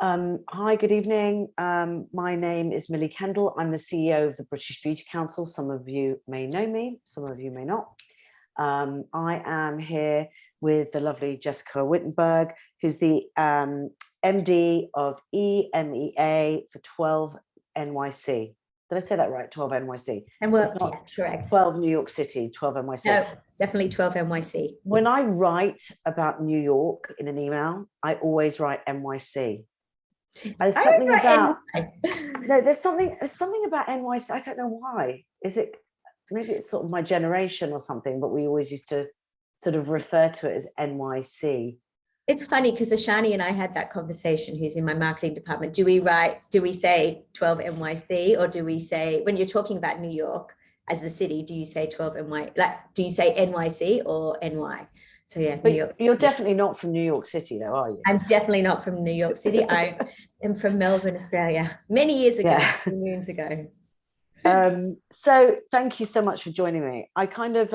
Hi, good evening. My name is Millie Kendall. I'm the CEO of the British Beauty Council. Some of you may know me, some of you may not. I am here with the lovely Jessica Wittenberg, who's the MD of EMEA for 12 NYC. Did I say that right? 12 NYC. And well, yeah, correct. 12 New York City, 12 NYC. No, definitely 12 NYC. When I write about New York in an email, I always write NYC. There's something about there's something about NYC. I don't know why. Is it maybe it's sort of my generation or something, but we always used to sort of refer to it as NYC. It's funny because Ashani and I had that conversation, who's in my marketing department. Do we say 12 NYC, or do we say, when you're talking about New York as the city, do you say 12 NY, do you say NYC or NY? So yeah, but you're definitely not from New York City though, are you? I'm definitely not from New York City. I am from Melbourne, Australia, many years ago, moons ago. So thank you so much for joining me. I kind of,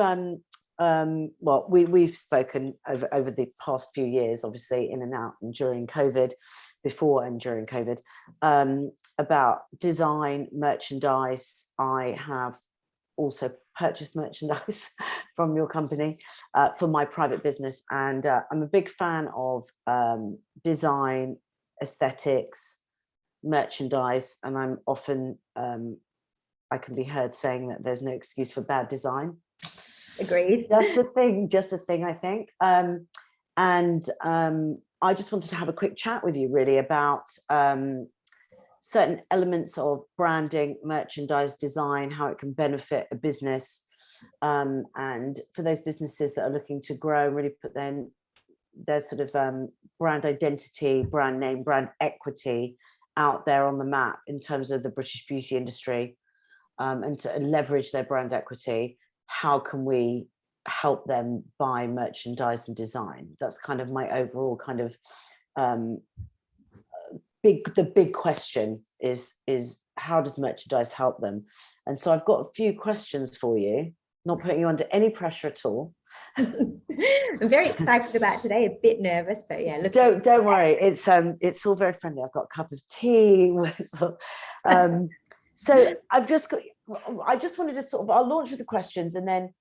well, we've spoken over the past few years, obviously in and out and during COVID, before and during COVID, about design, merchandise. I have also purchased merchandise from your company for my private business, and I'm a big fan of design, aesthetics, merchandise, and I'm often I can be heard saying that there's no excuse for bad design. Agreed. Just a thing, I think. I just wanted to have a quick chat with you really about certain elements of branding, merchandise design, how it can benefit a business. And for those businesses that are looking to grow and really put their sort of brand identity, brand name, brand equity out there on the map in terms of the British beauty industry, and to leverage their brand equity, how can we help them buy merchandise and design? That's kind of my overall kind of the big question is how does merchandise help them? And so I've got a few questions for you, not putting you under any pressure at all. I'm very excited about today, a bit nervous, but yeah. Don't worry, it's all very friendly. I've got a cup of tea. So I just wanted to sort of, I'll launch with the questions and then,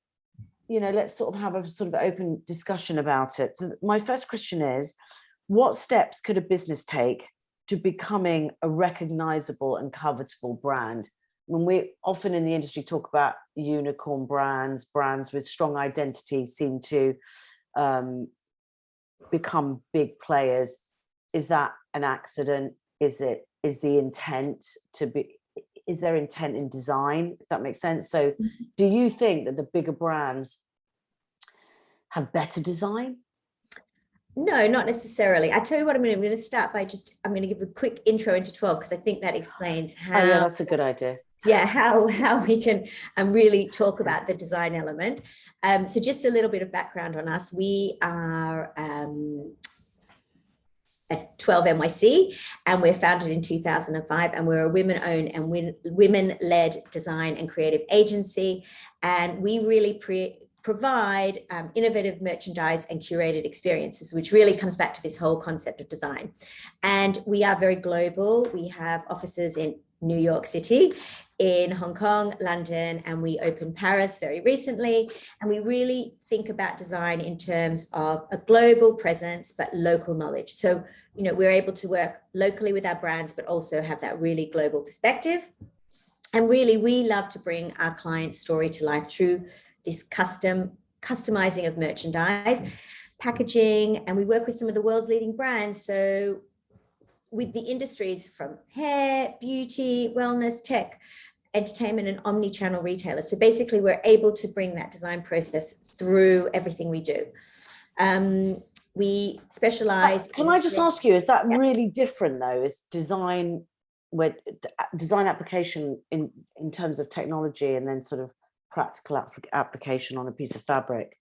let's sort of have a sort of open discussion about it. So my first question is, what steps could a business take to becoming a recognizable and covetable brand? When we often in the industry talk about unicorn brands with strong identity seem to become big players. Is that an accident? Is the intent to be? Is there intent in design, if that makes sense? So do you think that the bigger brands have better design? No, not necessarily. I tell you what, I'm going to start by I'm going to give a quick intro into 12, because I think that explains how. Oh yeah, that's a good idea. Yeah, how we can really talk about the design element. So just a little bit of background on us. We are at 12 NYC, and we're founded in 2005, and we're a women-owned and women-led design and creative agency, and we really provide innovative merchandise and curated experiences, which really comes back to this whole concept of design. And we are very global. We have offices in New York City, in Hong Kong, London, and we opened Paris very recently. And we really think about design in terms of a global presence, but local knowledge. So, we're able to work locally with our brands, but also have that really global perspective. And really, we love to bring our clients' story to life through this customizing of merchandise, packaging, and we work with some of the world's leading brands. So with the industries from hair, beauty, wellness, tech, entertainment, and omni-channel retailers. So basically, we're able to bring that design process through everything we do. We specialize. Can I just ask you, is that really different though? Is design application in terms of technology and then sort of practical application on a piece of fabric?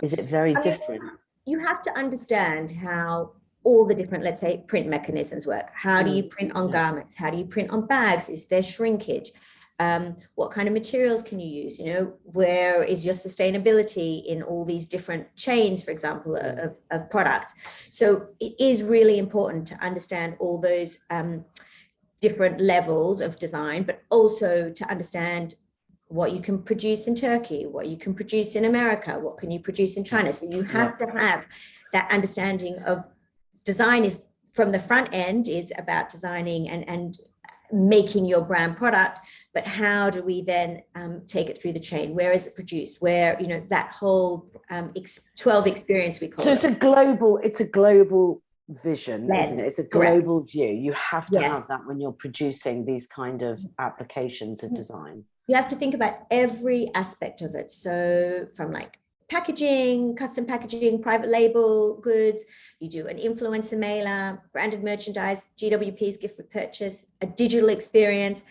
Is it very different? You have to understand how all the different, let's say, print mechanisms work. How do you print on garments? How do you print on bags? Is there shrinkage? What kind of materials can you use? Where is your sustainability in all these different chains, for example, of products? So it is really important to understand all those different levels of design, but also to understand what you can produce in Turkey, what you can produce in America, what can you produce in China. So you have to have that understanding of design. Is from the front end is about designing and making your brand product, but how do we then take it through the chain? Where is it produced? Where, that whole 12 experience we call it. So it's a global vision, isn't it? It's a global view. You have to have that when you're producing these kind of applications of design. You have to think about every aspect of it. So from like packaging, custom packaging, private label goods, you do an influencer mailer, branded merchandise, GWPs, gift with purchase, a digital experience.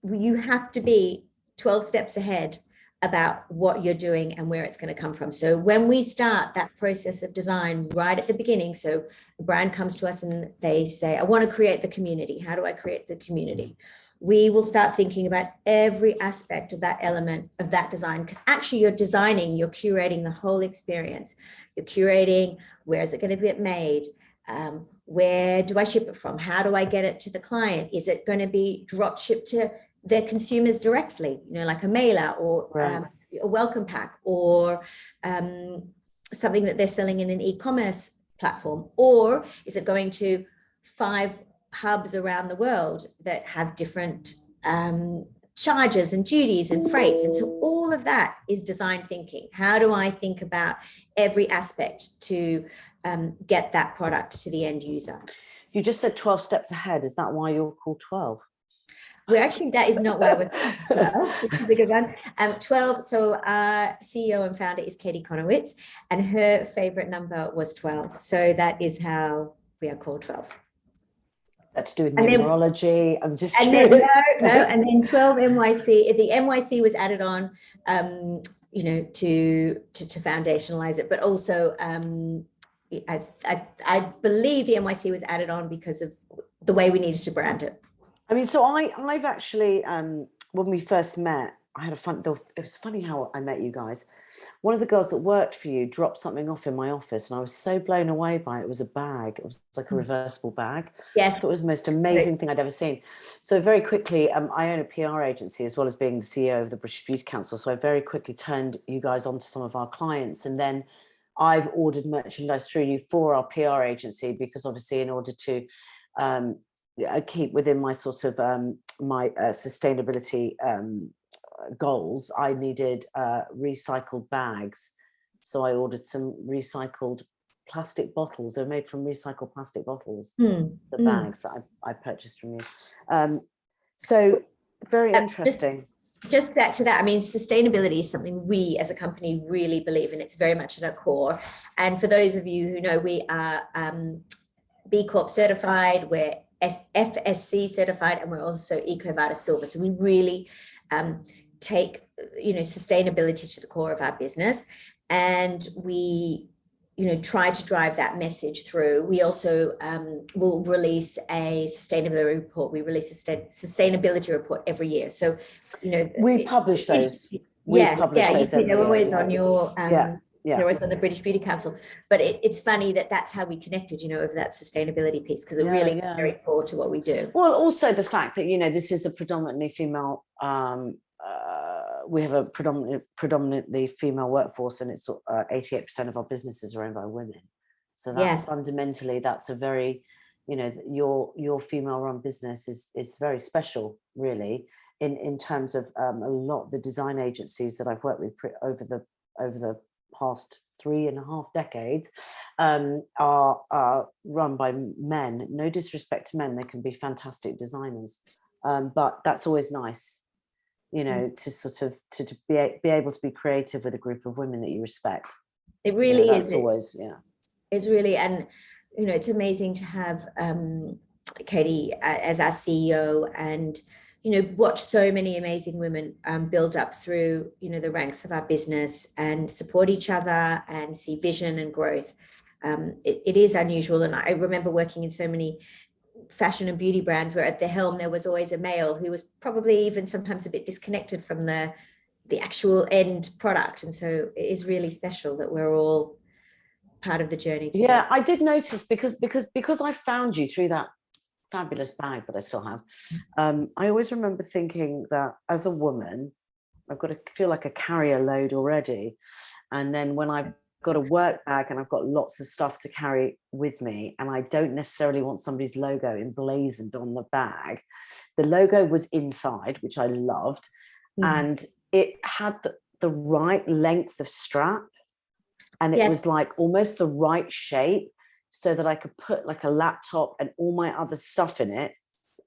You have to be 12 steps ahead about what you're doing and where it's going to come from. So when we start that process of design right at the beginning, so the brand comes to us and they say, I want to create the community. How do I create the community? We will start thinking about every aspect of that element of that design, because actually you're designing, you're curating the whole experience. You're curating, where is it going to get made? Where do I ship it from? How do I get it to the client? Is it going to be drop shipped to their consumers directly, like a mailer or a welcome pack, or something that they're selling in an e-commerce platform? Or is it going to 5 hubs around the world that have different charges and duties and freights? And so all of that is design thinking. How do I think about every aspect to get that product to the end user? You just said 12 steps ahead. Is that why you're called 12? Well, actually, that is not why we're 12, which is a good one. 12. So our CEO and founder is Katie Konowitz, and her favorite number was 12. So that is how we are called 12. That's to do with numerology. I'm just curious. And then 12 NYC. The NYC was added on, to foundationalize it, but also I believe the NYC was added on because of the way we needed to brand it. I mean, so I've actually, when we first met, I had it was funny how I met you guys. One of the girls that worked for you dropped something off in my office, and I was so blown away by it. It was a bag. It was like a reversible bag. Yes. I thought it was the most amazing thing I'd ever seen. So very quickly, I own a PR agency as well as being the CEO of the British Beauty Council. So I very quickly turned you guys on to some of our clients. And then I've ordered merchandise through you for our PR agency, because obviously in order to keep within my sort of my sustainability goals, I needed recycled bags. So I ordered some recycled plastic bottles. They're made from recycled plastic bottles, the bags that I purchased from you. So very interesting. Just back to that, I mean, sustainability is something we as a company really believe in. It's very much at our core. And for those of you who know, we are B Corp certified, we're FSC certified, and we're also EcoVadis Silver. So we really take sustainability to the core of our business, and we try to drive that message through. We also will release a sustainability report. We release a sustainability report every year. So we publish those. They're always on your they're always on the British Beauty Council. But it's funny that's how we connected, over that sustainability piece, because it really is very core to what we do. Well, also the fact that this is a predominantly female we have a predominantly female workforce, and it's 88% of our businesses are owned by women. So that's fundamentally, that's a very, your female run business is very special, really, in terms of a lot of the design agencies that I've worked with over the past 3.5 decades are run by men. No disrespect to men, they can be fantastic designers, but that's always nice, to sort of to be able to be creative with a group of women that you respect. It really is. Always, it's really, and it's amazing to have Katie as our CEO, and watch so many amazing women build up through the ranks of our business and support each other and see vision and growth. It is unusual, and I remember working in so many fashion and beauty brands where at the helm there was always a male who was probably even sometimes a bit disconnected from the actual end product. And so it is really special that we're all part of the journey together. Yeah, I did notice because I found you through that fabulous bag that I still have. I always remember thinking that as a woman, I've got to feel like I carry a load already. And then when I've got a work bag and I've got lots of stuff to carry with me, and I don't necessarily want somebody's logo emblazoned on the bag, the logo was inside, which I loved. And it had the right length of strap, and it was like almost the right shape, so that I could put like a laptop and all my other stuff in it.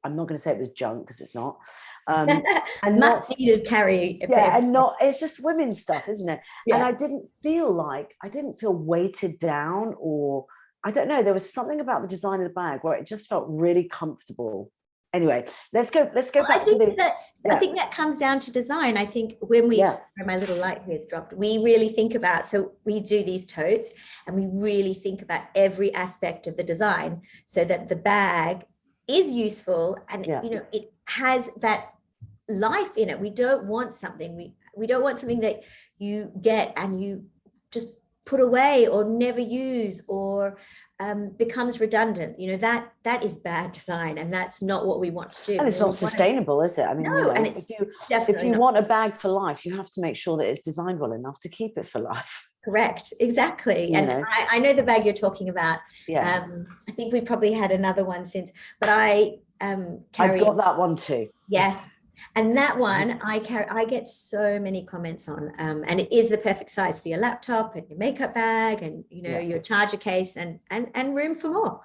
I'm not going to say it was junk because it's not. And not needed carry. Yeah, and not, it's just women's stuff, isn't it? Yeah. And I didn't feel weighted down, or I don't know, there was something about the design of the bag where it just felt really comfortable. Anyway, let's go back to the. I think that comes down to design. I think when my little light here has dropped, we really think about, so we do these totes and we really think about every aspect of the design so that the bag is useful and it has that life in it. We don't want something we don't want something that you get and you just put away or never use or becomes redundant. That is bad design, and that's not what we want to do. And it's not sustainable, is it? I mean, and if you want a bag for life, you have to make sure that it's designed well enough to keep it for life. Correct, exactly. And I know the bag you're talking about. I think we probably had another one since, but I've got that one too. Yes. And that one I get so many comments on, and it is the perfect size for your laptop and your makeup bag and your charger case and room for more.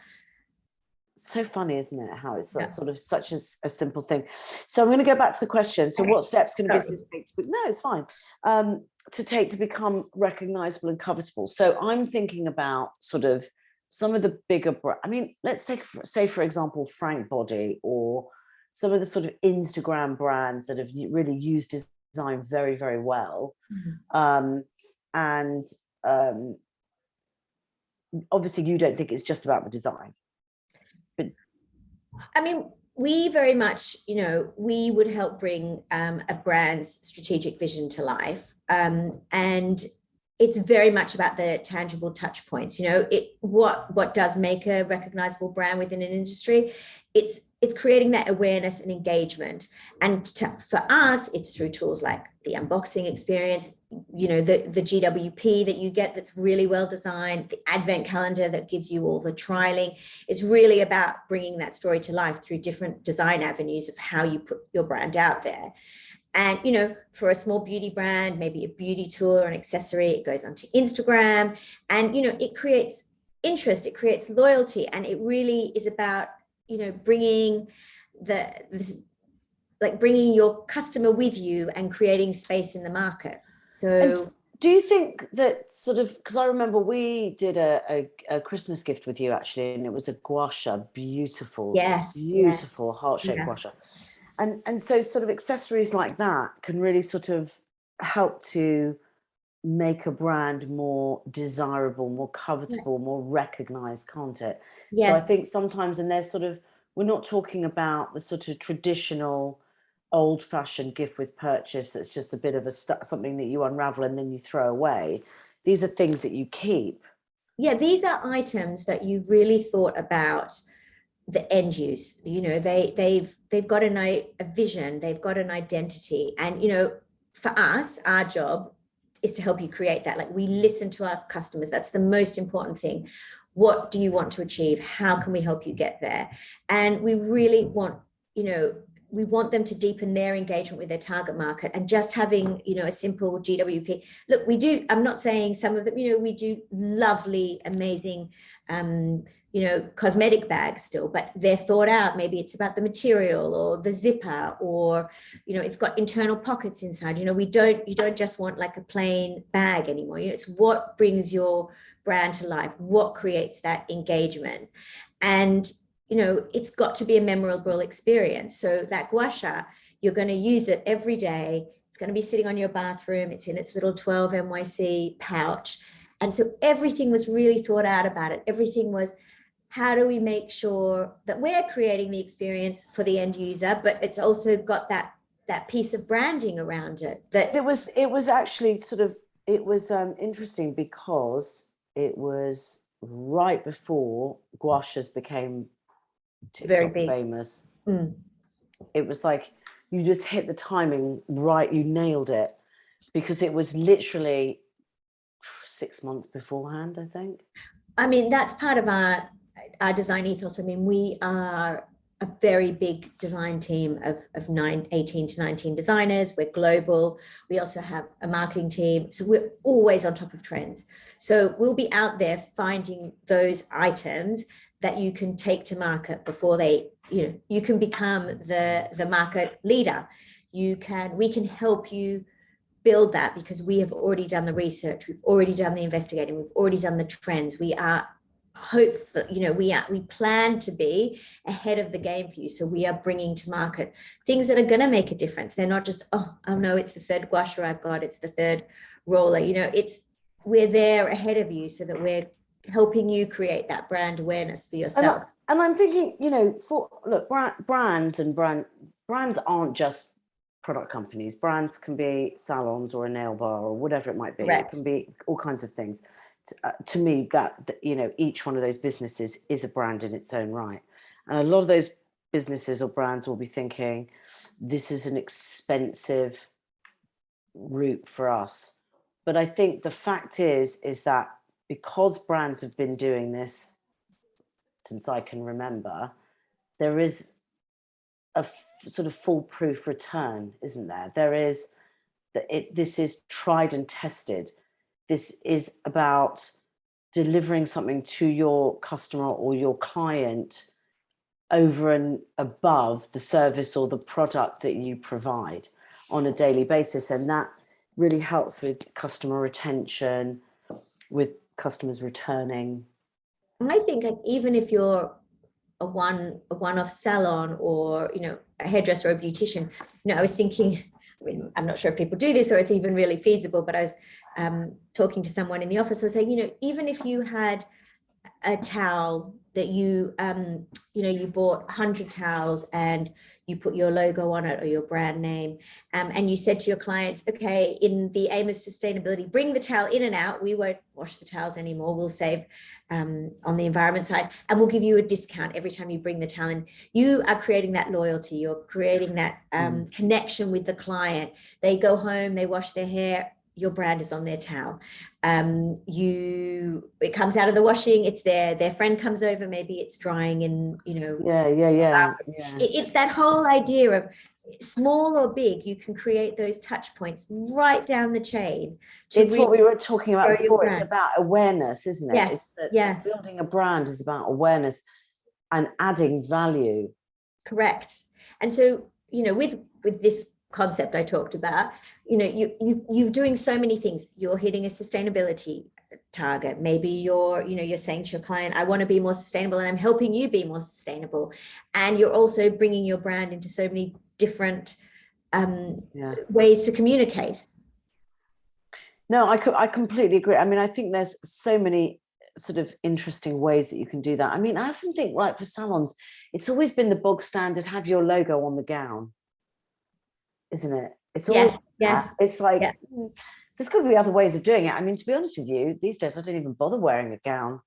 It's so funny, isn't it? How it's sort of such a simple thing. So I'm going to go back to the question. So what steps can a business take to? No, it's fine. To take to become recognizable and covetable. So I'm thinking about sort of some of the bigger. I mean, let's say for example, Frank Body or some of the sort of Instagram brands that have really used design very, very well. Obviously you don't think it's just about the design. But I mean, we very much, we would help bring a brand's strategic vision to life. And it's very much about the tangible touch points. What does make a recognizable brand within an industry? It's creating that awareness and engagement. And for us, it's through tools like the unboxing experience, the GWP that you get that's really well designed, the advent calendar that gives you all the trialing. It's really about bringing that story to life through different design avenues of how you put your brand out there. And, for a small beauty brand, maybe a beauty tool or an accessory, it goes onto Instagram and, it creates interest, it creates loyalty. And it really is about, bringing bringing your customer with you and creating space in the market. So and do you think that sort of, because I remember we did a Christmas gift with you actually, and it was a gua sha, beautiful heart-shaped gua sha. And so sort of accessories like that can really sort of help to make a brand more desirable, more covetable, more recognized, can't it? Yes. So I think sometimes, and there's sort of, we're not talking about the sort of traditional old-fashioned gift with purchase that's just a bit of something that you unravel and then you throw away. These are things that you keep. Yeah, these are items that you really thought about the end use. They've got a vision, they've got an identity. And for us, our job is to help you create that. Like, we listen to our customers. That's the most important thing. What do you want to achieve? How can we help you get there? And we really want, we want them to deepen their engagement with their target market. And just having, a simple GWP. Look, we do, I'm not saying some of them, we do lovely, amazing, cosmetic bags still, but they're thought out. Maybe it's about the material or the zipper, or, it's got internal pockets inside. You don't just want like a plain bag anymore. It's what brings your brand to life, what creates that engagement. And it's got to be a memorable experience. So that gua sha, you're going to use it every day. It's going to be sitting on your bathroom. It's in its little 12 NYC pouch. And so everything was really thought out about it. Everything was how do we make sure that we're creating the experience for the end user, but it's also got that piece of branding around it. That it was actually sort of, it was interesting because it was right before gouaches became very TikTok big. famous. Mm. It was like you just hit the timing right, you nailed it, because it was literally 6 months beforehand, I think. I mean, that's part of our design ethos. I mean, we are a very big design team of 18 to 19 designers. We're global. We also have a marketing team. So we're always on top of trends. So we'll be out there finding those items that you can take to market before they, you can become the market leader. We can help you build that because we have already done the research. We've already done the investigating. We've already done the trends. We are hopeful, we plan to be ahead of the game for you. So we are bringing to market things that are going to make a difference. They're not just, oh no, it's the third gouache I've got, it's the third roller. We're there ahead of you so that we're helping you create that brand awareness for yourself. And I'm thinking, brands aren't just product companies. Brands can be salons or a nail bar or whatever it might be. Correct. It can be all kinds of things. To me, that each one of those businesses is a brand in its own right, and a lot of those businesses or brands will be thinking, this is an expensive route for us. But I think the fact is that because brands have been doing this since I can remember, there is a sort of foolproof return, isn't there? There is this is tried and tested. This is about delivering something to your customer or your client over and above the service or the product that you provide on a daily basis. And that really helps with customer retention, with customers returning. I think that even if you're a one-off salon or a hairdresser or a beautician, I was thinking, I'm not sure if people do this or it's even really feasible, but I was talking to someone in the office. I was saying, even if you had a towel that you bought 100 towels and you put your logo on it or your brand name, and you said to your clients, okay, in the aim of sustainability, bring the towel in and out. We won't wash the towels anymore. We'll save on the environment side, and we'll give you a discount every time you bring the towel in. You are creating that loyalty. You're creating that connection with the client. They go home, they wash their hair, your brand is on their towel. It comes out of the washing, it's their friend comes over, maybe it's drying in, Yeah. It's that whole idea of small or big, you can create those touch points right down the chain. It's what we were talking about before. It's brand. about awareness, isn't it? Yes, It's that yes. Building a brand is about awareness and adding value. Correct. And so, with this concept I talked about, you're doing so many things. You're hitting a sustainability target. Maybe you're saying to your client, I want to be more sustainable, and I'm helping you be more sustainable. And you're also bringing your brand into so many different ways to communicate. No, I completely agree. I mean, I think there's so many sort of interesting ways that you can do that. I mean, I often think, like, for salons, it's always been the bog standard, have your logo on the gown, isn't it? It's always yes. It's like, there's got to be other ways of doing it. I mean, to be honest with you, these days I don't even bother wearing a gown.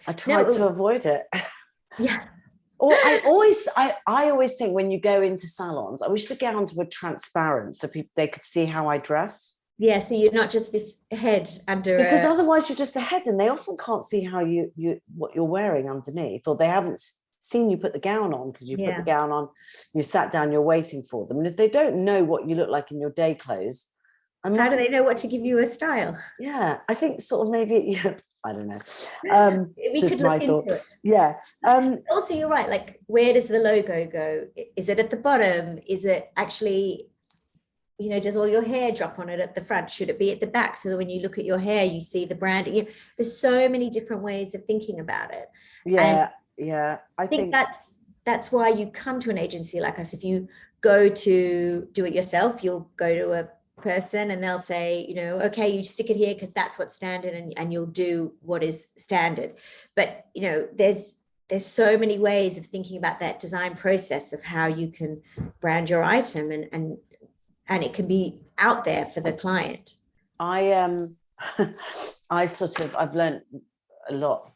I try to avoid it. Yeah. Or I always think when you go into salons, I wish the gowns were transparent so they could see how I dress. Yeah, so you're not just this head under. Because otherwise you're just a head, and they often can't see how what you're wearing underneath, or they haven't seen you put the gown on because you put the gown on, you sat down, you're waiting for them. And if they don't know what you look like in your day clothes, how do they know what to give you a style? Yeah, I think sort of maybe, I don't know. We could look into it. Yeah. Also, you're right. Like, where does the logo go? Is it at the bottom? Is it actually, does all your hair drop on it at the front? Should it be at the back so that when you look at your hair, you see the branding? There's so many different ways of thinking about it. Yeah. I think that's why you come to an agency like us. If you go to do it yourself, you'll go to person, and they'll say, you know, okay, you stick it here because that's what's standard, and you'll do what is standard. But, you know, there's so many ways of thinking about that design process of how you can brand your item, and it can be out there for the client. I've learned a lot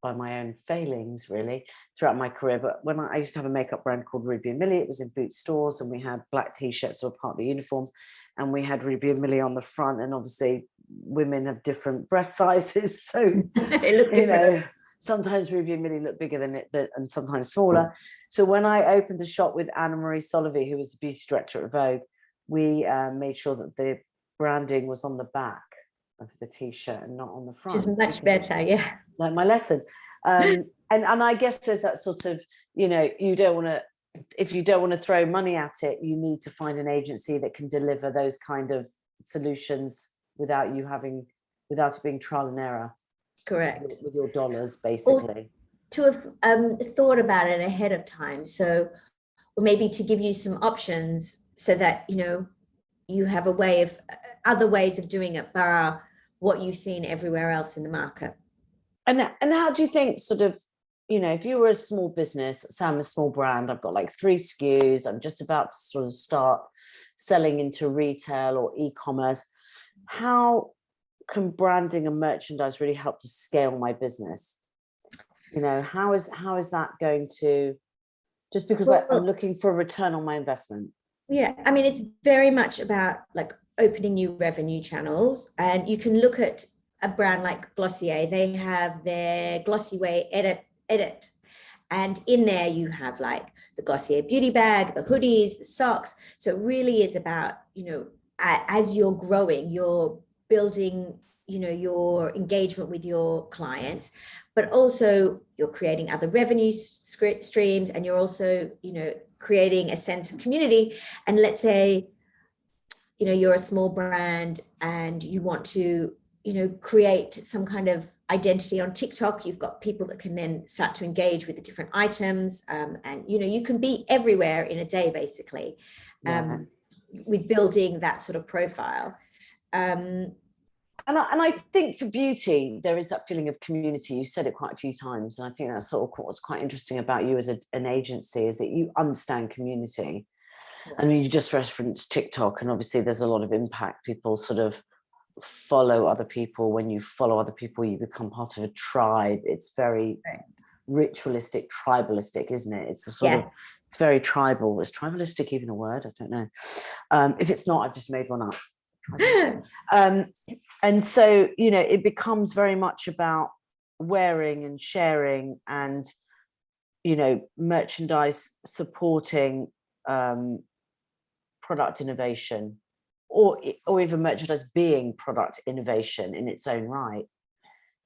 by my own failings, really, throughout my career. But when I used to have a makeup brand called Ruby and Millie, it was in Boots stores, and we had black t-shirts that were part of the uniform, and we had Ruby and Millie on the front. And obviously, women have different breast sizes, so They look different. Sometimes Ruby and Millie look bigger than it, and sometimes smaller. So when I opened a shop with Anna Marie Solovey, who was the beauty director at Vogue, we made sure that the branding was on the back of the t-shirt and not on the front. Which is much better, yeah. Like my lesson. And I guess there's that sort of, you know, if you don't want to throw money at it, you need to find an agency that can deliver those kind of solutions without it being trial and error. Correct. With your dollars, basically. Or to have thought about it ahead of time. So, or maybe to give you some options so that, you know, you have other ways of doing it, bar what you've seen everywhere else in the market. And how do you think, sort of, you know, if you were a small business, say I'm a small brand, I've got like 3 SKUs, I'm just about to sort of start selling into retail or e-commerce, how can branding and merchandise really help to scale my business? You know, how is that going to, just because I'm looking for a return on my investment? Yeah, I mean, it's very much about like opening new revenue channels, and you can look at a brand like Glossier. They have their Glossier edit, and in there you have like the Glossier beauty bag, the hoodies, the socks. So it really is about, you know, as you're growing, you're building, you know, your engagement with your clients, but also you're creating other revenue streams, and you're also, you know, creating a sense of community. And let's say, you know, you're a small brand and you want to, you know, create some kind of identity on TikTok. You've got people that can then start to engage with the different items, and, you know, you can be everywhere in a day, basically, with building that sort of profile. And I think for beauty, there is that feeling of community. You said it quite a few times, and I think that's sort of what's quite interesting about you as an agency, is that you understand community. Yeah. And you just referenced TikTok, and obviously there's a lot of impact. People sort of follow other people. When you follow other people, you become part of a tribe. It's very ritualistic, tribalistic, isn't it? It's a sort of, it's very tribal. Is tribalistic even a word? I don't know. If it's not, I've just made one up. And so, you know, it becomes very much about wearing and sharing, and, you know, merchandise supporting product innovation, or even merchandise being product innovation in its own right.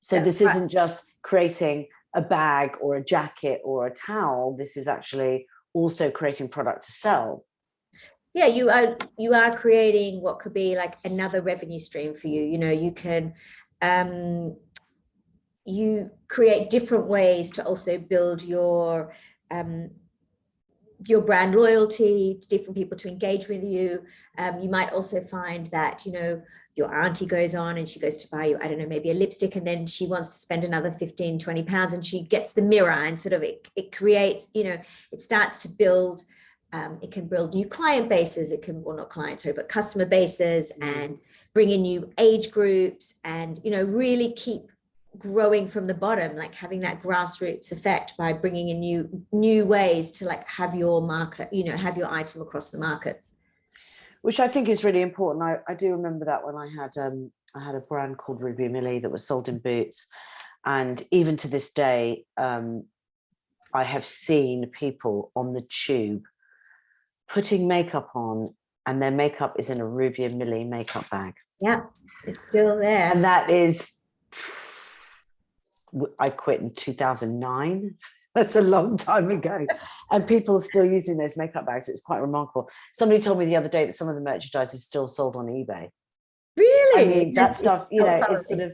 So this isn't just creating a bag or a jacket or a towel. This is actually also creating product to sell. Yeah, you are creating what could be like another revenue stream for you. You know, you can you create different ways to also build your brand loyalty, to different people to engage with you. You might also find that, you know, your auntie goes on and she goes to buy you, I don't know, maybe a lipstick, and then she wants to spend another 15, 20 pounds, and she gets the mirror, and sort of it creates, you know, it starts to build. It can build new client bases. It can, well, not clients, sorry, but customer bases, and bring in new age groups, and, you know, really keep growing from the bottom, like having that grassroots effect by bringing in new ways to like have your market, you know, have your item across the markets. Which I think is really important. I do remember that when I had a brand called Ruby and Millie that was sold in Boots, and even to this day, I have seen people on the tube putting makeup on, and their makeup is in a Ruby and Millie makeup bag. Yeah, it's still there. And that is, I quit in 2009. That's a long time ago. And people are still using those makeup bags. It's quite remarkable. Somebody told me the other day that some of the merchandise is still sold on eBay. Really? I mean, that stuff, you know, it's sort of,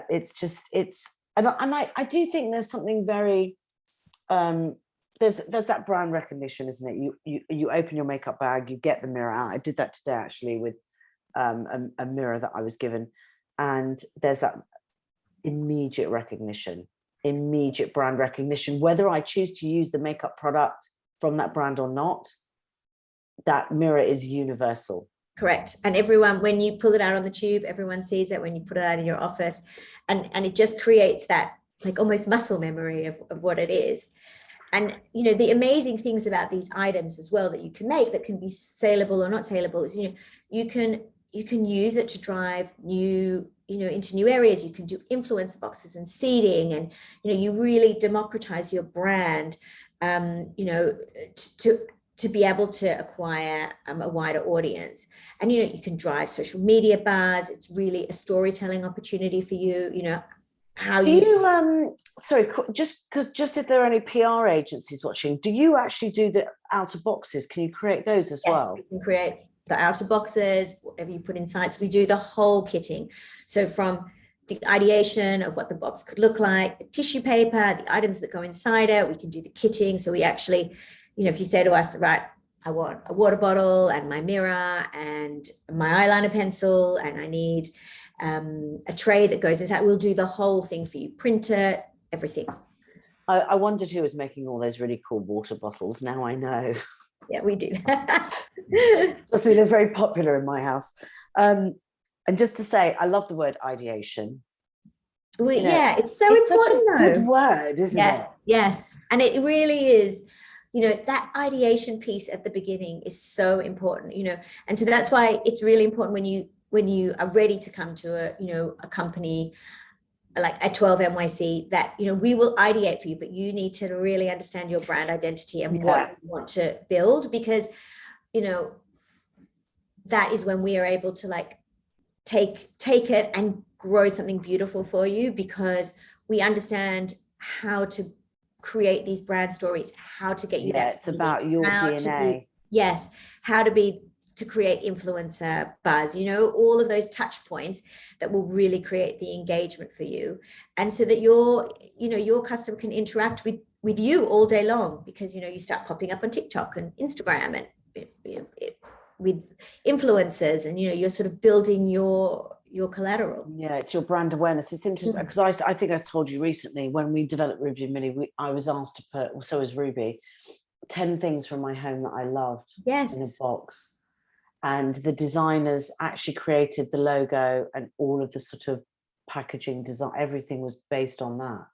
it's just, and I do think there's something very there's that brand recognition, isn't it? You open your makeup bag, you get the mirror out. I did that today actually with a mirror that I was given, and there's that immediate recognition, immediate brand recognition, whether I choose to use the makeup product from that brand or not. That mirror is universal. Correct. And everyone, when you pull it out on the tube, everyone sees it when you put it out in your office, and it just creates that like almost muscle memory of what it is. And, you know, the amazing things about these items as well that you can make that can be saleable or not saleable is, you know, you can use it to drive new, you know, into new areas. You can do influencer boxes and seeding, and, you know, you really democratize your brand, you know, to be able to acquire a wider audience. And, you know, you can drive social media buzz. It's really a storytelling opportunity for you, you know, how do you sorry, just if there are any PR agencies watching, do you actually do the outer boxes? Can you create those as well? You can create the outer boxes, whatever you put inside. So we do the whole kitting. So from the ideation of what the box could look like, the tissue paper, the items that go inside it, we can do the kitting. So we actually, you know, if you say to us, right, I want a water bottle and my mirror and my eyeliner pencil, and I need a tray that goes inside, we'll do the whole thing for you, print it, everything. I wondered who was making all those really cool water bottles. Now I know. Yeah, we do. Just they're very popular in my house. And just to say, I love the word ideation. Yeah, it's so important. Such a good word, isn't it? Yes, and it really is. You know, that ideation piece at the beginning is so important. You know, and so that's why it's really important when you are ready to come to a company like a 12 NYC, that, you know, we will ideate for you, but you need to really understand your brand identity and what you want to build, because, you know, that is when we are able to like take it and grow something beautiful for you, because we understand how to create these brand stories, how to get you that. It's about your DNA. How to create influencer buzz, you know, all of those touch points that will really create the engagement for you. And so that your customer can interact with you all day long, because, you know, you start popping up on TikTok and Instagram and with influencers, and, you know, you're sort of building your collateral. Yeah, it's your brand awareness. It's interesting because I think I told you recently, when we developed Ruby and Millie, I was asked to put, so was Ruby, 10 things from my home that I loved in a box. And the designers actually created the logo and all of the sort of packaging design. Everything was based on that.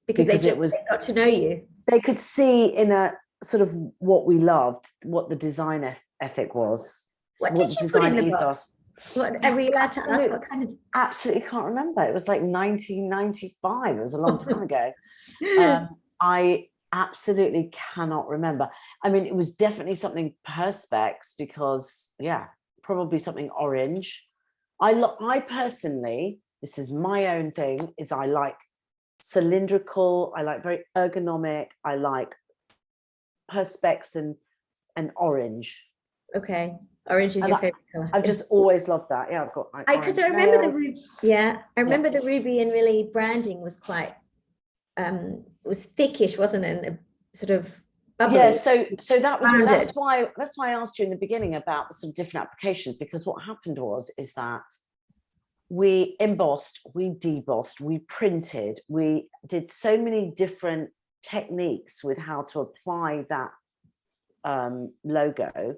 Because they got to know you. They could see in a sort of what we loved, what the design ethic was. What did you put in the box? What are we allowed to ask? What kind of? Absolutely can't remember. It was like 1995. It was a long time ago. I absolutely cannot remember. I mean, it was definitely something perspex, because probably something orange. I personally, this is my own thing, is I like cylindrical, I like very ergonomic, I like perspex and orange. Okay, orange is your favorite color. I've just always loved that. Yeah, I've got. Because I remember the Ruby and Millie branding was quite was thickish, wasn't it? And sort of bubbly. Yeah, so that's why I asked you in the beginning about the sort of different applications, because what happened is that we embossed, we debossed, we printed, we did so many different techniques with how to apply that logo,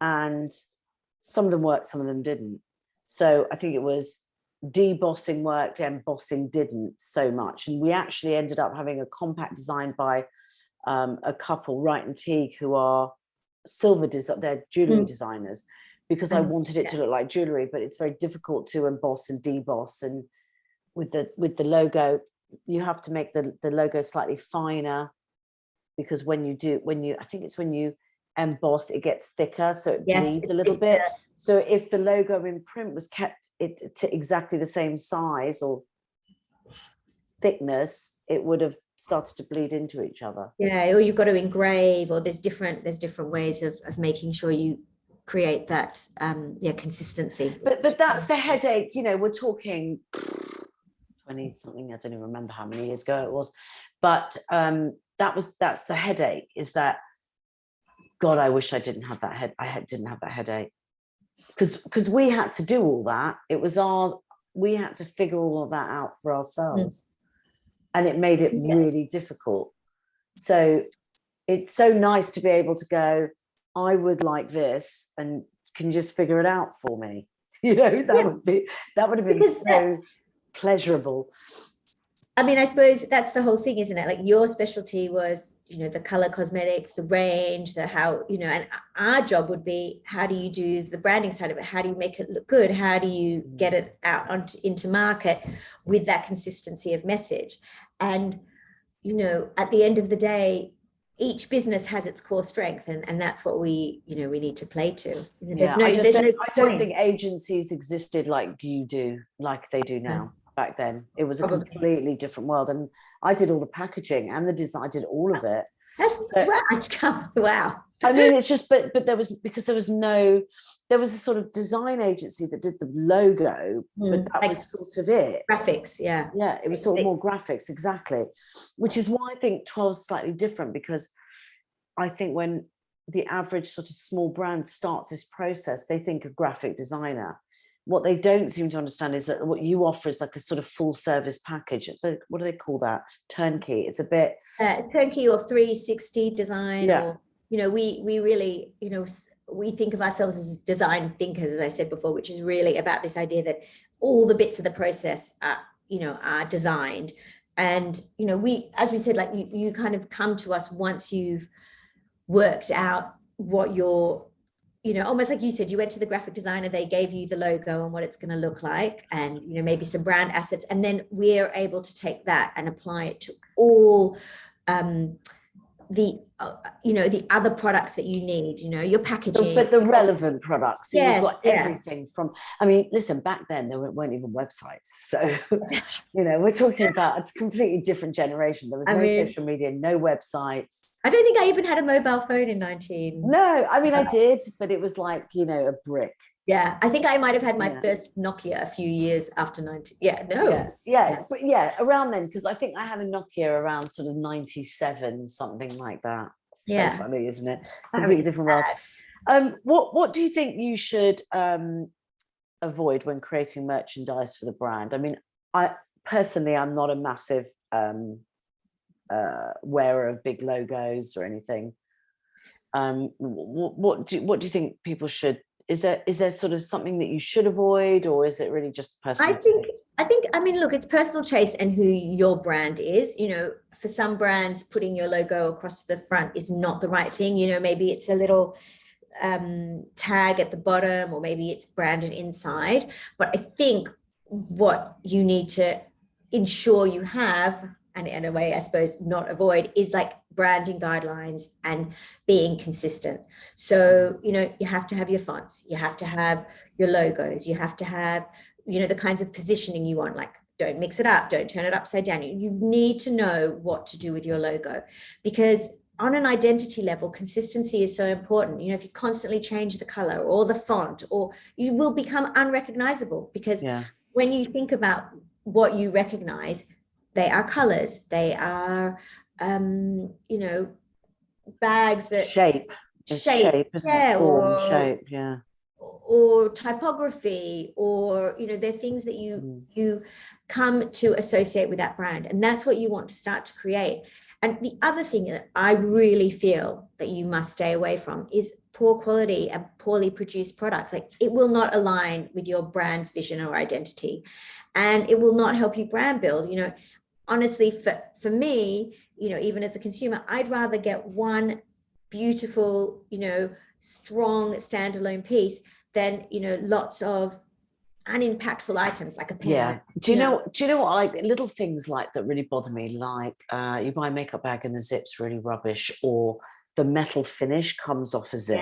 and some of them worked, some of them didn't. So I think it was debossing worked, embossing didn't so much. And we actually ended up having a compact design by a couple, Wright and Teague, who are they're jewelry designers, because I wanted it to look like jewelry, but it's very difficult to emboss and deboss. And with the logo, you have to make the logo slightly finer, because when you emboss, it gets thicker, so it bleeds a little bit. So if the logo in print was kept it to exactly the same size or thickness, it would have started to bleed into each other. Yeah, or you've got to engrave, or there's different ways of making sure you create that consistency. But that's the headache, you know. We're talking 20 something, I don't even remember how many years ago it was, but that's the headache, is that, God, I wish I didn't have that didn't have that headache, because we had to do all that. It was ours. We had to figure all of that out for ourselves, and it made it really difficult. So it's so nice to be able to go, I would like this, and can you just figure it out for me? You know, that would have been so pleasurable. I mean, I suppose that's the whole thing, isn't it? Like, your specialty was, you know, the color cosmetics, the range, the how, you know, and our job would be, how do you do the branding side of it? How do you make it look good? How do you get it out into market with that consistency of message? And, you know, at the end of the day, each business has its core strength, and that's what we, you know, we need to play to. I don't think agencies existed like they do now. Back then it was a completely different world, and I did all the packaging and the design. I did all of it. Wow. I mean, it's just, but there was a sort of design agency that did the logo, but that was sort of it. Graphics, yeah, it was sort of more graphics, exactly. Which is why I think 12 is slightly different, because I think when the average sort of small brand starts this process, they think of graphic designer. What they don't seem to understand is that what you offer is like a sort of full service package. What do they call that? Turnkey. It's a bit turnkey or 360 design. Yeah. Or, you know, we really, you know, we think of ourselves as design thinkers, as I said before, which is really about this idea that all the bits of the process are, you know, are designed. And, you know, as we said, like, you kind of come to us once you've worked out what your, you know, almost like you said, you went to the graphic designer, they gave you the logo and what it's going to look like, and, you know, maybe some brand assets. And then we're able to take that and apply it to all you know, the other products that you need, you know, your packaging. But the relevant products. So yes, you've got everything from, I mean, listen, back then there weren't even websites. So, you know, we're talking about a completely different generation. There was no social media, no websites. I don't think I even had a mobile phone in 19. No, I mean, I did, but it was like, you know, a brick. Yeah, I think I might have had my first Nokia a few years after 19. But around then, because I think I had a Nokia around sort of 97, something like that. So funny, isn't it? Completely different world. What do you think you should avoid when creating merchandise for the brand? I mean, I'm not a massive wearer of big logos or anything. What do you think people should? Is there sort of something that you should avoid, or is it really just personal? I mean, look, it's personal taste and who your brand is. You know, for some brands, putting your logo across the front is not the right thing. You know, maybe it's a little tag at the bottom, or maybe it's branded inside. But I think what you need to ensure you have, and in a way, I suppose, not avoid, is like branding guidelines and being consistent. So, you know, you have to have your fonts, you have to have your logos, you have to have, you know, the kinds of positioning you want, like, don't mix it up, don't turn it upside down. You need to know what to do with your logo, because on an identity level, consistency is so important. You know, if you constantly change the color or the font, or you will become unrecognizable, because when you think about what you recognize, they are colors, they are, you know, bags that shape, or typography, or, you know, they're things that you come to associate with that brand, and that's what you want to start to create. And the other thing that I really feel that you must stay away from is poor quality and poorly produced products. Like, it will not align with your brand's vision or identity, and it will not help you brand build. You know, honestly, for me, you know, even as a consumer, I'd rather get one beautiful, you know, strong standalone piece than, you know, lots of unimpactful items like a pen. Do you know what, like, little things like that really bother me, like you buy a makeup bag and the zip's really rubbish, or the metal finish comes off a zip.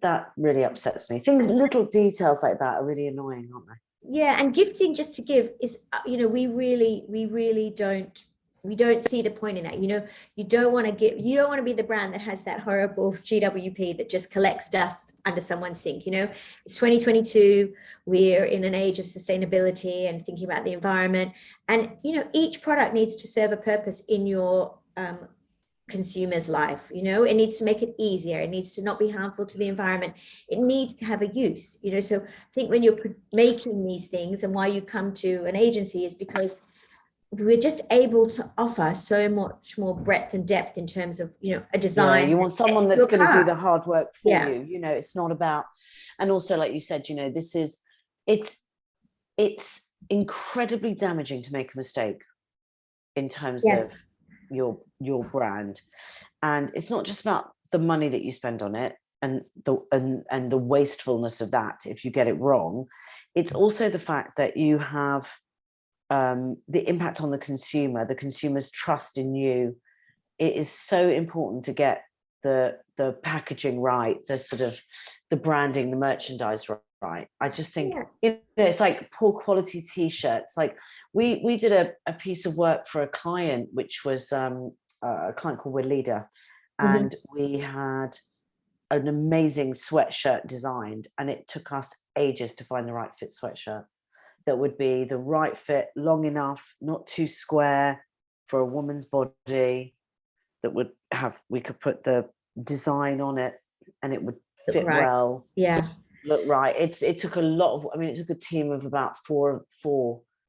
That really upsets me. Little details like that are really annoying, aren't they? And gifting just to give is, you know, we really don't we don't see the point in that. You don't want to be the brand that has that horrible GWP that just collects dust under someone's sink. It's 2022. We're in an age of sustainability and thinking about the environment. And, each product needs to serve a purpose in your consumer's life. It needs to make it easier. It needs to not be harmful to the environment. It needs to have a use. So I think when you're making these things, and why you come to an agency is because we're just able to offer so much more breadth and depth in terms of, a design. Yeah, you want someone that's going to do the hard work for Yeah. you. It's not about, and also, like you said, it's incredibly damaging to make a mistake in terms Yes. of your brand. And it's not just about the money that you spend on it and the wastefulness of that if you get it wrong. It's also the fact that you have the impact on the consumer's trust in you. It is so important to get the packaging right, the sort of the branding, the merchandise right. I just think it's like poor quality t-shirts. Like we did a piece of work for a client, which was a client called We're Leader, and we had an amazing sweatshirt designed, and it took us ages to find the right fit sweatshirt that would be the right fit, long enough, not too square for a woman's body, that would have, we could put the design on it and it would fit well. Yeah. Look right. It took a lot of, it took a team of about four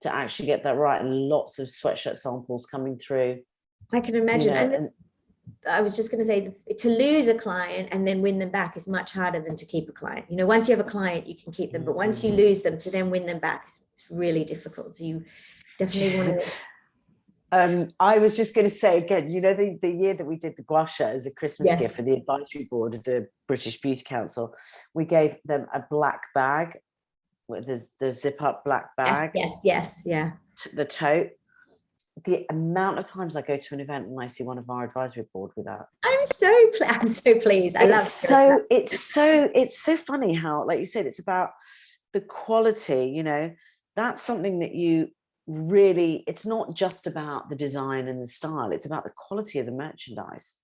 to actually get that right, and lots of sweatshirt samples coming through. I can imagine. And I was just going to say, to lose a client and then win them back is much harder than to keep a client. Once you have a client, you can keep them, but once you lose them, to then win them back is really difficult. So you definitely want to. I was just going to say again, the year that we did the gua sha as a Christmas gift for the advisory board of the British Beauty Council, we gave them a black bag with the zip up black bag. Yes, yeah. The tote. The amount of times I go to an event and I see one of our advisory board with that. I'm so pleased. It's so funny how, like you said, it's about the quality. That's something that you really, it's not just about the design and the style, it's about the quality of the merchandise.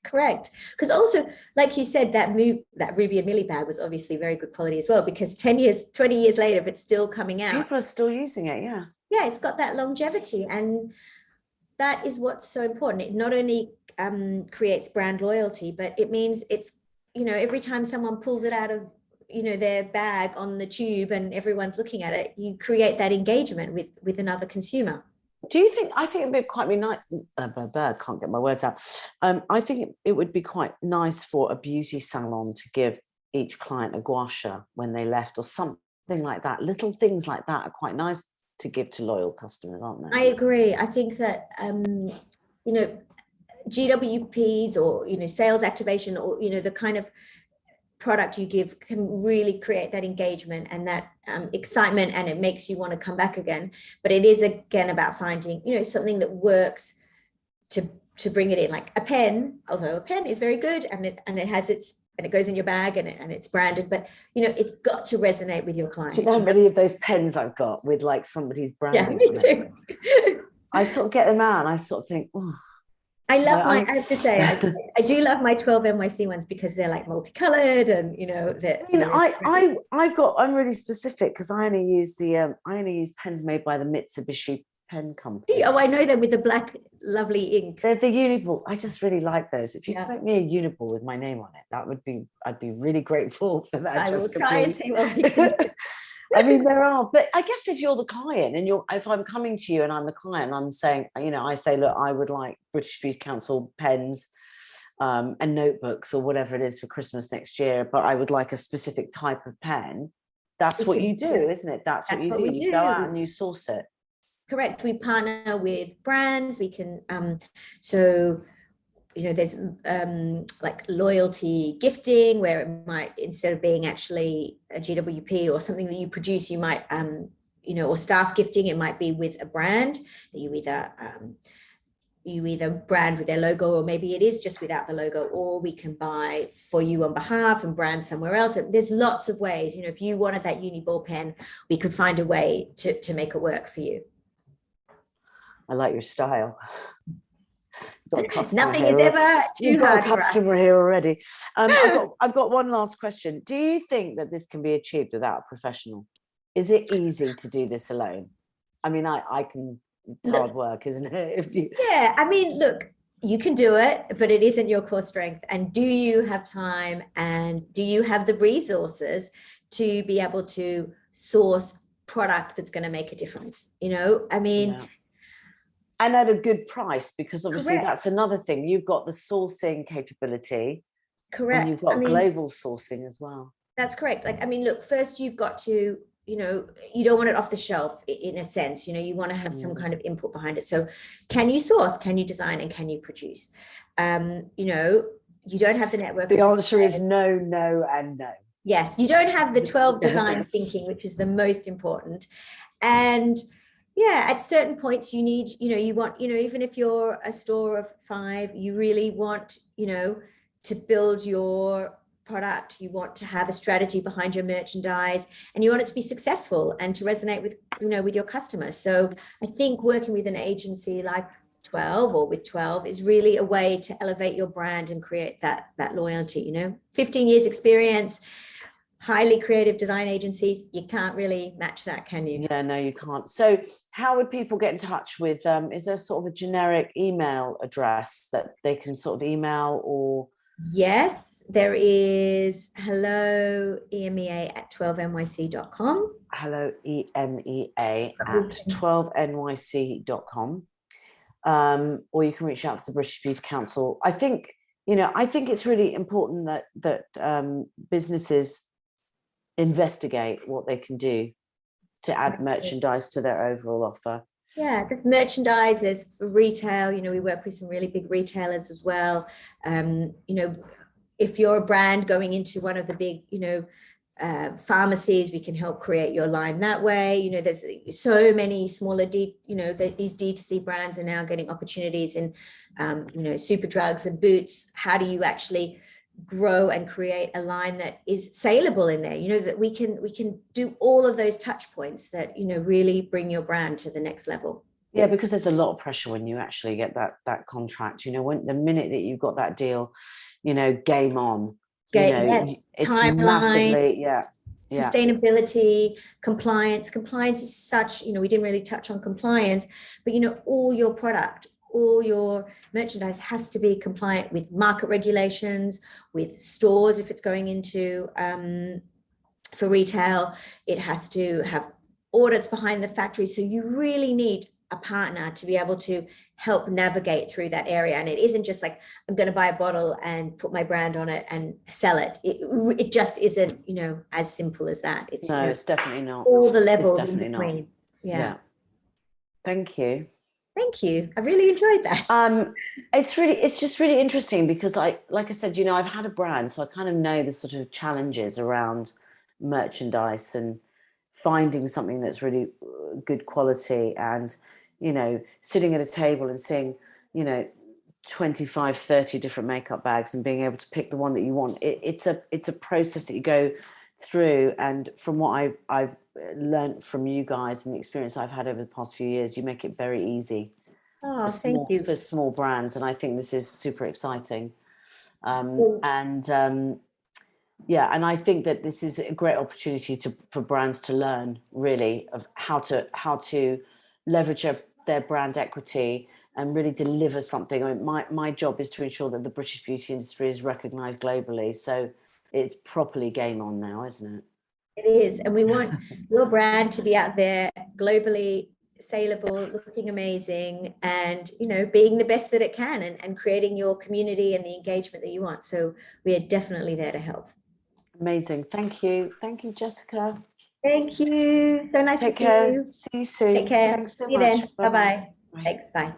Correct. Because also, like you said, that Ruby and Millie bag was obviously very good quality as well, because 10 years, 20 years later, if it's still coming out, people are still using it. Yeah, it's got that longevity, and that is what's so important. It not only creates brand loyalty, but it means it's, every time someone pulls it out of, their bag on the tube and everyone's looking at it, you create that engagement with another consumer. Do you think, I think it'd be quite nice, can't get my words out. I think it would be quite nice for a beauty salon to give each client a gua sha when they left, or something like that. Little things like that are quite nice to give to loyal customers, aren't they? I agree. I think that GWPs or sales activation, or the kind of product you give can really create that engagement and that excitement, and it makes you want to come back again. But it is again about finding something that works to bring it in, like a pen. Although a pen is very good, and it has its, and it goes in your bag, and it's branded, but it's got to resonate with your client. Do you know how many of those pens I've got with like somebody's branding? Yeah, me too. I sort of get them out and I sort of think, oh. I love I have to say, I do love my 12 NYC ones, because they're like multicolored, and I'm really specific, because I only use pens made by the Mitsubishi pen company. Oh, I know them, with the black lovely ink. They're the Uniball. I just really like those. If you could make me a Uniball with my name on it, I'd be really grateful for that. I will try and see what we can do. There are, but I guess if you're the client and if I'm coming to you and I'm the client, I'm saying, I say, look, I would like British Beauty Council pens and notebooks or whatever it is for Christmas next year, but I would like a specific type of pen. That's what you do, isn't it? That's what you do. You go out and you source it. Correct. We partner with brands. We can, there's like loyalty gifting, where it might, instead of being actually a GWP or something that you produce, you might, or staff gifting, it might be with a brand that you either brand with their logo, or maybe it is just without the logo, or we can buy for you on behalf and brand somewhere else. There's lots of ways. If you wanted that Uniball pen, we could find a way to make it work for you. I like your style. You've got a customer Nothing here. is ever You've too got hard a for us. customer here already. I've got one last question. Do you think that this can be achieved without a professional? Is it easy to do this alone? I mean, I can. It's hard work, isn't it? If you... Yeah, I mean, look, you can do it, but it isn't your core strength. And do you have time, and do you have the resources to be able to source product that's going to make a difference? You know, I mean, Yeah. And at a good price, because obviously correct. that's another thing. You've got the sourcing capability, Correct. and you've got I mean, global sourcing as well. that's correct. Like, I mean, look, first you've got to, you know, you don't want it off the shelf in a sense, you know, you want to have some kind of input behind it. So can you source, can you design, and can you produce? You know, you don't have the network. The answer is no, no, and no. Yes, you don't have the 12 design thinking, which is the most important. And yeah, at certain points you need, you know, you want, you know, even if you're a store of 5, you really want, you know, to build your product, you want to have a strategy behind your merchandise, and you want it to be successful and to resonate with, you know, with your customers. So I think working with an agency like 12 or with 12 is really a way to elevate your brand and create that loyalty. You know, 15 years experience, highly creative design agencies, you can't really match that, can you? Yeah, no, you can't. So how would people get in touch with, is there sort of a generic email address that they can sort of email? Or yes, there is hello EMEA at 12nyc.com. hello EMEA at 12nyc.com. Or you can reach out to the British Beauty Council. I think, you know, I think it's really important that businesses investigate what they can do to add merchandise to their overall offer. Yeah, there's merchandise, there's retail, you know, we work with some really big retailers as well. You know, if you're a brand going into one of the big, you know, pharmacies, we can help create your line that way. You know, there's so many smaller you know, these D2C brands are now getting opportunities in, you know, Superdrugs and Boots. How do you actually grow and create a line that is saleable in there? You know, that we can do all of those touch points that, you know, really bring your brand to the next level. Yeah, because there's a lot of pressure when you actually get that contract. You know, when the minute that you've got that deal, you know, game on. You know, yes, it's timeline, massively, yeah. Sustainability, compliance. Compliance is such, you know, we didn't really touch on compliance, but you know, all your product, all your merchandise has to be compliant with market regulations, with stores if it's going into for retail. It has to have audits behind the factory. So you really need a partner to be able to help navigate through that area. And it isn't just like, I'm going to buy a bottle and put my brand on it and sell it. It just isn't, you know, as simple as that. It's, no, you know, it's definitely not. all the levels in between. Not. Yeah. Thank you. Thank you. I really enjoyed that. It's just really interesting because like I said, you know, I've had a brand, so I kind of know the sort of challenges around merchandise and finding something that's really good quality, and, you know, sitting at a table and seeing, you know, 25, 30 different makeup bags and being able to pick the one that you want. It's a process that you go through, and from what I've learned from you guys and the experience I've had over the past few years, you make it very easy Thank you. for small brands, and I think this is super exciting. Yeah, and I think that this is a great opportunity for brands to learn really of how to leverage their brand equity and really deliver something. I mean, my job is to ensure that the British beauty industry is recognised globally. So it's properly game on now, isn't it? It is. And we want your brand to be out there globally saleable, looking amazing, and, you know, being the best that it can, and creating your community and the engagement that you want. So we are definitely there to help. Amazing. Thank you, Jessica. Thank you. So nice to see you. See you soon. Take care. Thanks so See you much. then. Bye-bye. Bye. Thanks. Bye.